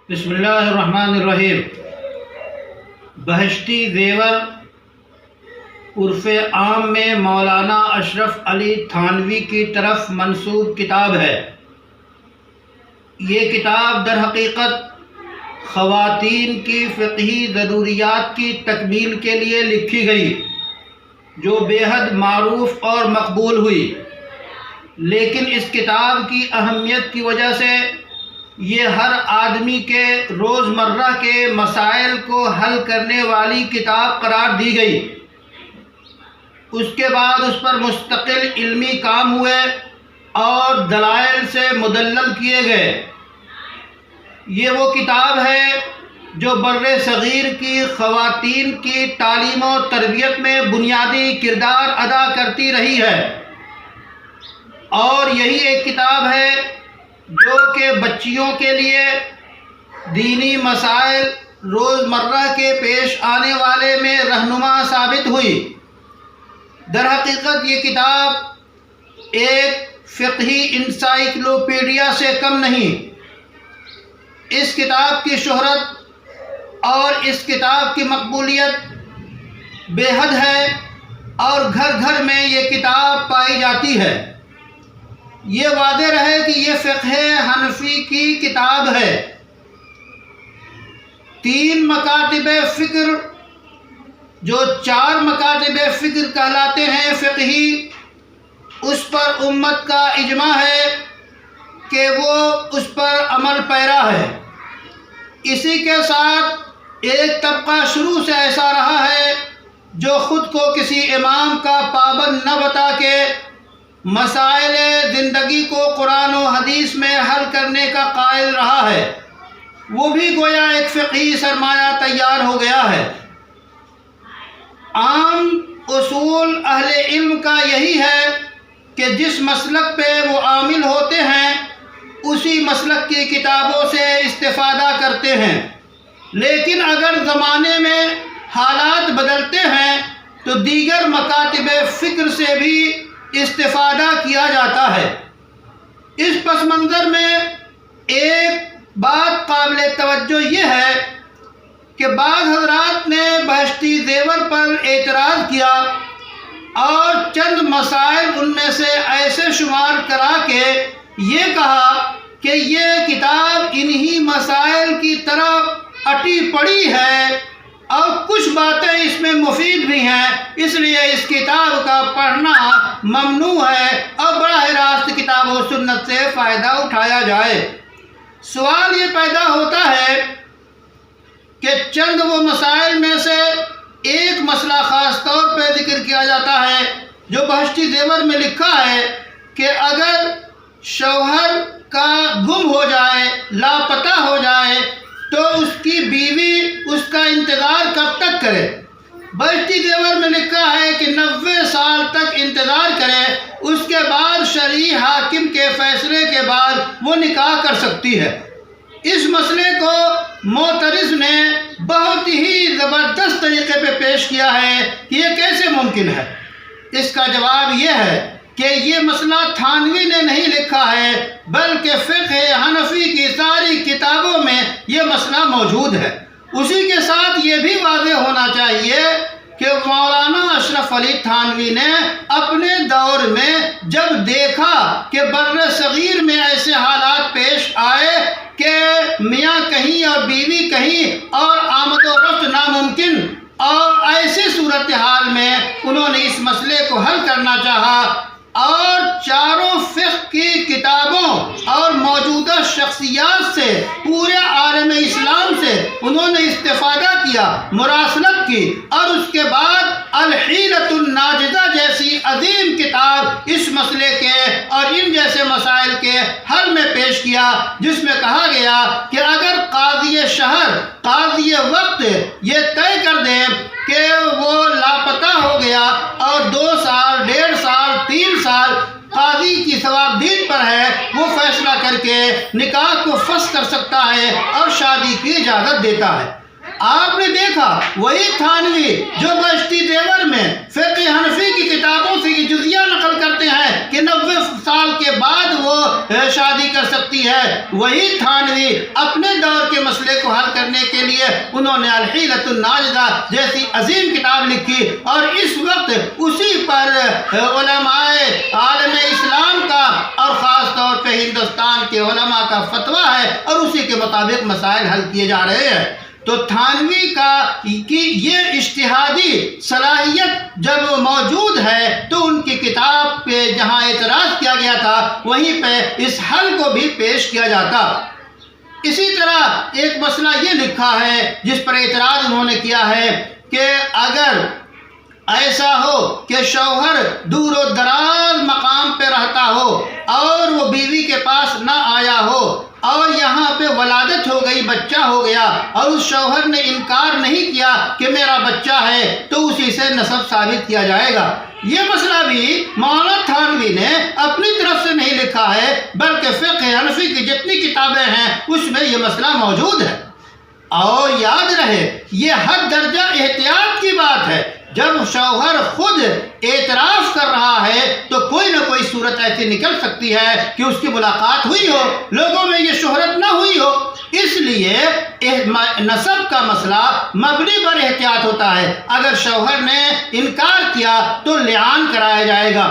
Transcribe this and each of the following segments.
بسم اللہ الرحمن الرحیم۔ بہشتی زیور عرف عام میں مولانا اشرف علی تھانوی کی طرف منسوب کتاب ہے۔ یہ کتاب در حقیقت خواتین کی فقہی ضروریات کی تکمیل کے لیے لکھی گئی، جو بے حد معروف اور مقبول ہوئی، لیکن اس کتاب کی اہمیت کی وجہ سے یہ ہر آدمی کے روزمرہ کے مسائل کو حل کرنے والی کتاب قرار دی گئی۔ اس کے بعد اس پر مستقل علمی کام ہوئے اور دلائل سے مدلل کیے گئے۔ یہ وہ کتاب ہے جو بر صغیر کی خواتین کی تعلیم و تربیت میں بنیادی کردار ادا کرتی رہی ہے، اور یہی ایک کتاب ہے جو کہ بچیوں کے لیے دینی مسائل روزمرہ کے پیش آنے والے میں رہنما ثابت ہوئی۔ در حقیقت یہ کتاب ایک فقہی انسائکلوپیڈیا سے کم نہیں۔ اس کتاب کی شہرت اور اس کتاب کی مقبولیت بے حد ہے، اور گھر گھر میں یہ کتاب پائی جاتی ہے۔ یہ واضح رہے کہ یہ فقہ حنفی کی کتاب ہے۔ 3 مکاتب فکر جو 4 مکاتب فکر کہلاتے ہیں فقہی، اس پر امت کا اجماع ہے کہ وہ اس پر عمل پیرا ہے۔ اسی کے ساتھ ایک طبقہ شروع سے ایسا رہا ہے جو خود کو کسی امام کا پابند نہ بتا کے مسائل زندگی کو قرآن و حدیث میں حل کرنے کا قائل رہا ہے۔ وہ بھی گویا ایک فقہی سرمایہ تیار ہو گیا ہے۔ عام اصول اہل علم کا یہی ہے کہ جس مسلک پہ وہ عامل ہوتے ہیں اسی مسلک کی کتابوں سے استفادہ کرتے ہیں، لیکن اگر زمانے میں حالات بدلتے ہیں تو دیگر مکاتب فکر سے بھی استفادہ کیا جاتا ہے۔ اس پس منظر میں ایک بات قابل توجہ یہ ہے کہ بعض حضرات نے بہشتی زیور پر اعتراض کیا اور چند مسائل ان میں سے ایسے شمار کرا کے یہ کہا کہ یہ کتاب انہی مسائل کی طرح اٹی پڑی ہے اور کچھ باتیں اس میں مفید بھی ہیں، اس لیے اس کتاب کا پڑھنا ممنوع ہے اور براہ راست کتاب و سنت سے فائدہ اٹھایا جائے۔ سوال یہ پیدا ہوتا ہے کہ چند وہ مسائل میں سے ایک مسئلہ خاص طور پہ ذکر کیا جاتا ہے جو بہشتی زیور میں لکھا ہے کہ اگر شوہر کا گم ہو جائے، لاپتہ ہو جائے، تو اس کی بیوی اس کا انتظار کب تک کرے؟ بہشتی زیور میں لکھا ہے کہ 90 سال تک انتظار کرے، اس کے بعد شرعی حاکم کے فیصلے کے بعد وہ نکاح کر سکتی ہے۔ اس مسئلے کو معترض نے بہت ہی زبردست طریقے پہ پیش کیا ہے کہ یہ کیسے ممکن ہے۔ اس کا جواب یہ ہے کہ یہ مسئلہ تھانوی نے نہیں لکھا ہے، بلکہ فقہ حنفی کی ساری کتابوں میں یہ مسئلہ موجود ہے۔ اسی کے ساتھ یہ بھی واضح ہونا چاہیے کہ مولانا اشرف علی تھانوی نے اپنے دور میں جب دیکھا کہ بر صغیر میں ایسے حالات پیش آئے کہ میاں کہیں اور بیوی کہیں اور آمد و رفت ناممکن، اور ایسی صورتحال میں انہوں نے اس مسئلے کو حل کرنا چاہا اور چاروں فقہ کی کتابوں اور موجودہ شخصیات سے، پورے عالم اسلام سے انہوں نے استفادہ کیا، مراسلت کی، اور اس کے بعد الحیلۃ الناجزہ جیسی عظیم کتاب اس مسئلے کے اور ان جیسے مسائل کے حل میں پیش کیا، جس میں کہا گیا کہ اگر قاضی شہر، قاضی وقت یہ طے کر دیں کہ وہ لاپتہ ہو گیا اور 2 سال، 1.5 سال، 3 سال قاضی کی ثوابدید پر ہے، وہ فیصلہ کر کے نکاح کو فسخ کر سکتا ہے اور شادی کی اجازت دیتا ہے۔ آپ نے دیکھا وہی تھانوی جو بہشتی زیور میں فقہ حنفی کی کتابوں سے یہ جزیہ نقل کرتے ہیں کہ 90 سال کے بعد وہ شادی کر سکتی ہے، وہی تھانوی اپنے دور کے مسئلے کو حل کرنے کے لیے انہوں نے الحیلۃ الناجدہ جیسی عظیم کتاب لکھی، اور اس وقت اسی پر علماء عالم اسلام کا اور خاص طور پہ ہندوستان کے علماء کا فتویٰ ہے، اور اسی کے مطابق مسائل حل کیے جا رہے ہیں۔ تو تھانوی کی یہ اجتہادی صلاحیت جب موجود ہے تو ان کی کتاب پہ جہاں اعتراض کیا گیا تھا وہیں پہ اس حل کو بھی پیش کیا جاتا۔ اسی طرح ایک مسئلہ یہ لکھا ہے جس پر اعتراض انہوں نے کیا ہے کہ اگر ایسا ہو کہ شوہر دور و دراز مقام پہ رہتا ہو اور وہ بیوی کے پاس نہ آیا ہو اور یہاں پہ ولادت ہو گئی، بچہ ہو گیا، اور اس شوہر نے انکار نہیں کیا کہ میرا بچہ ہے، تو اسی سے نسب ثابت کیا جائے گا۔ یہ مسئلہ بھی مولانا تھانوی نے اپنی طرف سے نہیں لکھا ہے، بلکہ فقہ حنفی کی جتنی کتابیں ہیں اس میں یہ مسئلہ موجود ہے۔ اور یاد رہے یہ حد درجہ احتیاط کی بات ہے، جب شوہر خود اعتراف کر رہا ہے تو کوئی نہ کوئی صورت ایسی نکل سکتی ہے کہ اس کی ملاقات ہوئی ہو، لوگوں میں یہ شہرت نہ ہوئی ہو، اس لیے نسب کا مسئلہ مبنی پر احتیاط ہوتا ہے۔ اگر شوہر نے انکار کیا تو لعان کرایا جائے گا۔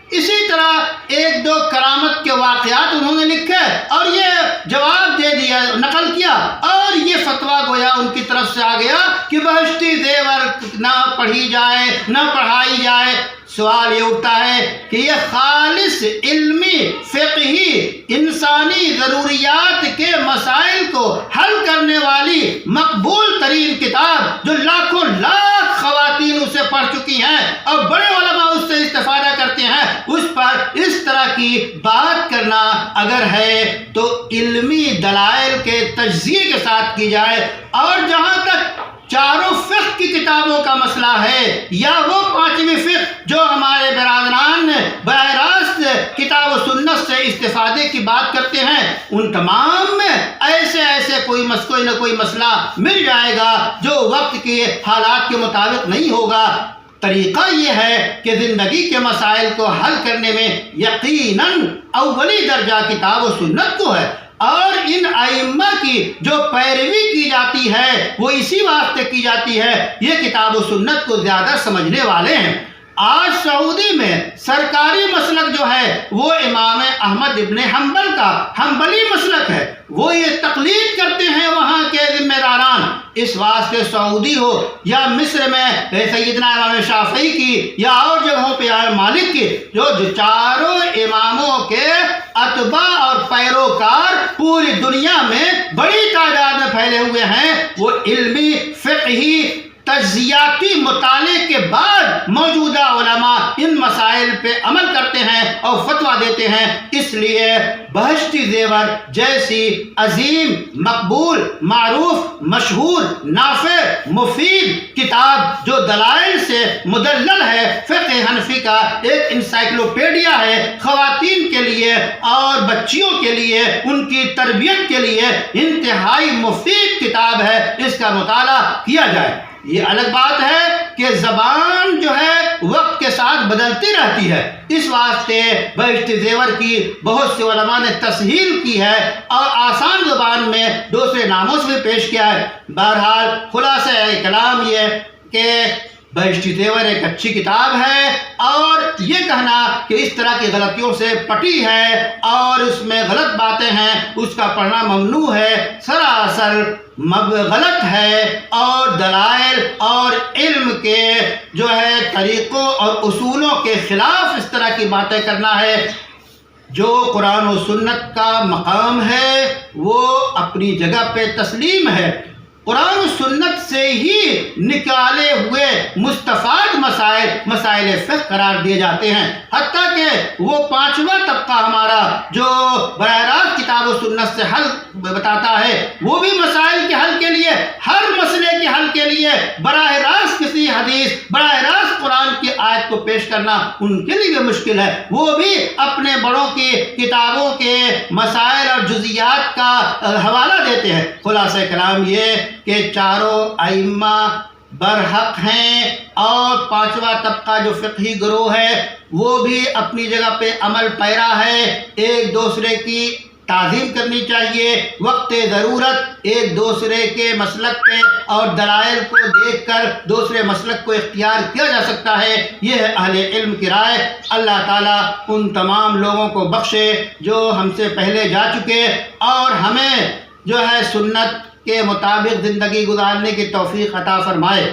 اسی طرح ایک دو کرامت کے واقعات انہوں نے لکھے اور یہ جواب دے دیا، نقل کیا، اور یہ فتویٰ گویا ان کی طرف سے آ گیا کہ بہشتی زیور نہ پڑھی جائے نہ پڑھائی جائے۔ سوال یہ اٹھتا ہے کہ یہ خالص علمی فقہی انسانی ضروریات کے مسائل کو حل کرنے والی مقبول ترین کتاب جو لاکھوں لاکھ خواتین اسے پڑھ چکی ہیں اور بڑے علماء اس سے استفادہ کرتے ہیں، اس پر اس طرح کی بات کرنا اگر ہے تو علمی دلائل کے تجزیے کے ساتھ کی جائے۔ اور جہاں تک چاروں فقہ کی کتابوں کا مسئلہ ہے یا وہ پانچویں فقہ جو ہمارے برادران براہ راست کتاب و سنت سے استفادے کی بات کرتے ہیں، ان تمام میں ایسے کوئی نہ کوئی مسئلہ مل جائے گا جو وقت کے حالات کے مطابق نہیں ہوگا۔ طریقہ یہ ہے کہ زندگی کے مسائل کو حل کرنے میں یقیناً اولی درجہ کتاب و سنت کو ہے، اور ان ائمہ کی جو پیروی کی جاتی ہے وہ اسی واسطے کی جاتی ہے، یہ کتاب و سنت کو زیادہ سمجھنے والے ہیں۔ آج سعودی میں سرکاری مسلک جو ہے وہ امام احمد ابن حنبل کا حنبلی مسلک ہے، وہ یہ تقلید کرتے ہیں وہاں کے ذمہ داران۔ اس واسطے سعودی ہو یا مصر میں سیدنا امام شافعی کی یا اور جگہوں پہ امام مالک کی، جو چاروں اماموں کے اتباع اور پیروکار پوری دنیا میں بڑی تعداد میں پھیلے ہوئے ہیں، وہ علمی فقہی تجزیاتی مطالعے کے بعد موجودہ علماء ان مسائل پہ عمل کرتے ہیں اور فتویٰ دیتے ہیں۔ اس لیے بہشتی زیور جیسی عظیم، مقبول، معروف، مشہور، نافع، مفید کتاب جو دلائل سے مدلل ہے، فقہ حنفی کا ایک انسائکلوپیڈیا ہے، خواتین کے لیے اور بچیوں کے لیے، ان کی تربیت کے لیے انتہائی مفید کتاب ہے، اس کا مطالعہ کیا جائے۔ یہ الگ بات ہے کہ زبان جو ہے وقت کے ساتھ بدلتی رہتی ہے، اس واسطے بہشتی زیور کی بہت سے علماء نے تسہیل کی ہے اور آسان زبان میں دوسرے ناموں سے بھی پیش کیا ہے۔ بہرحال خلاصہ کلام یہ کہ بہشتی زیور ایک اچھی کتاب ہے، اور یہ کہنا کہ اس طرح کی غلطیوں سے پٹی ہے اور اس میں غلط باتیں ہیں، اس کا پڑھنا ممنوع ہے، سراسر غلط ہے، اور دلائل اور علم کے جو ہے طریقوں اور اصولوں کے خلاف اس طرح کی باتیں کرنا ہے۔ جو قرآن و سنت کا مقام ہے وہ اپنی جگہ پہ تسلیم ہے، قرآن و سنت سے ہی نکالے ہوئے مستفاد مسائل فقہ قرار دیے جاتے ہیں، حتیٰ کہ وہ پانچواں طبقہ ہمارا جو براہ راست کتاب و سنت سے حل بتاتا ہے، وہ بھی مسائل کے حل کے لیے، ہر مسئلے کے حل کے لیے براہ راست کسی حدیث، براہ راست قرآن کی آیت کو پیش کرنا ان کے لیے مشکل ہے، وہ بھی اپنے بڑوں کی کتابوں کے مسائل اور جزیات کا حوالہ دیتے ہیں۔ خلاصہ کلام یہ کہ چاروں ائمہ برحق ہیں، اور پانچواں طبقہ جو فقہی گروہ ہے وہ بھی اپنی جگہ پہ عمل پیرا ہے۔ ایک دوسرے کی تعظیم کرنی چاہیے، وقت ضرورت ایک دوسرے کے مسلک پہ اور دلائل کو دیکھ کر دوسرے مسلک کو اختیار کیا جا سکتا ہے۔ یہ ہے اہل علم کی رائے۔ اللہ تعالیٰ ان تمام لوگوں کو بخشے جو ہم سے پہلے جا چکے، اور ہمیں جو ہے سنت کے مطابق زندگی گزارنے کی توفیق عطا فرمائے۔